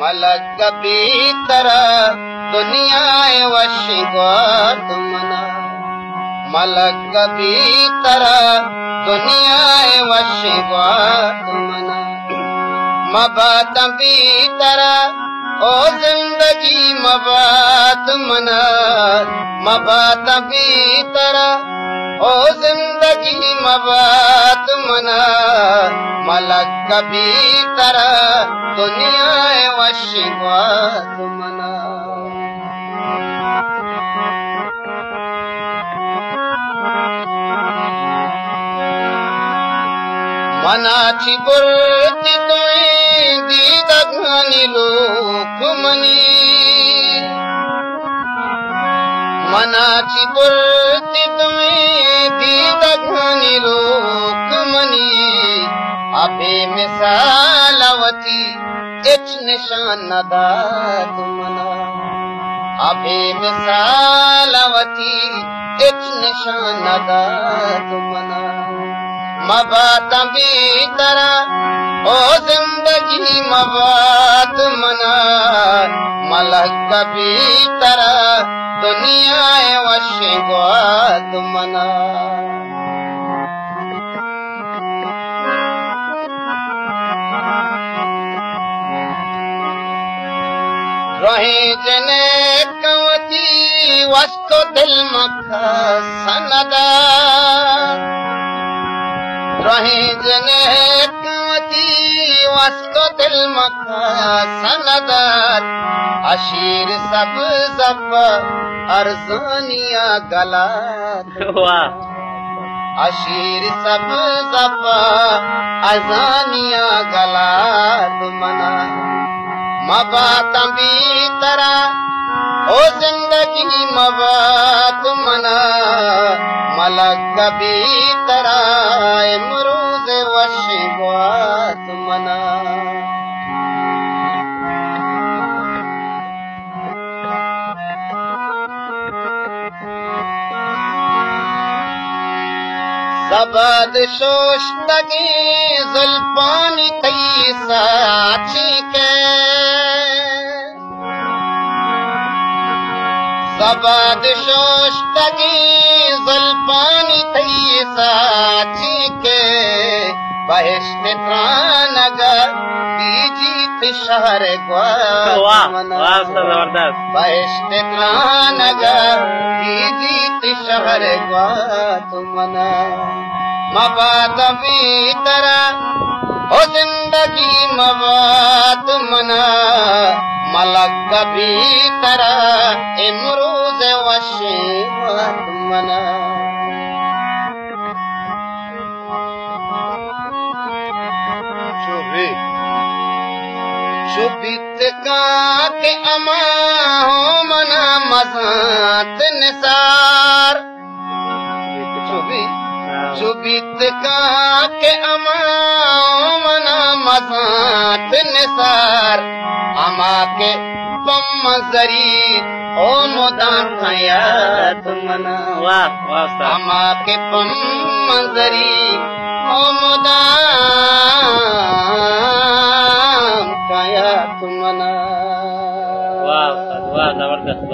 मलक भीतर दुनिया वश तुमना मलक भीतर दुनिया वश तुमना मबात भीतर ओ जिंदगी मबात मना मबात भीतर ओ जिंदगी मबात मना मलक भीतर दुनिया वश तुमना मनाची बुर्ती तुई दीद घनी लोक मनी मनाची बुर्ती तुई दीद घनी लोक मनी अबे मिसालवती इच निशान दा तुमना अबे मिसालवती इच निशान दा तुमना मबात भीतर ओ जिंदगी मबात मना मलक भीतर दुनिया वश तुमना रहे जने कवती वस्तो दिल मखा सनदा रहे जने कवती वस्तो दिल मखा सनदात अशीर सब जब अर्ज़ानिया गला अशीर सब जब अर्ज़ानिया गला तुमना मबात भीतर ओ जिंदगी मबात मना मलक भीतर इमरूज वश तुमना सबद शोश्तगी जुल्फानी तई साची के सबद शोश्तगी जुल्फानी तई साची के बहिश्त त्रानगर बीजी शहर बहिश्त त्रानगर बीजी शहर तुमना मबात भीतर ओ जिंदगी मबात मना मलक भीतर इमरूज वश तुमना शुभित का के अमा हो मना मजात निसार शुभित का के अमा हो मना मजात निसार अमा के पम मजरी ओ मुदान खाया तुमना अमा के पम मजरी ओ मुदान खाया तुमना वाह जबरदस्त।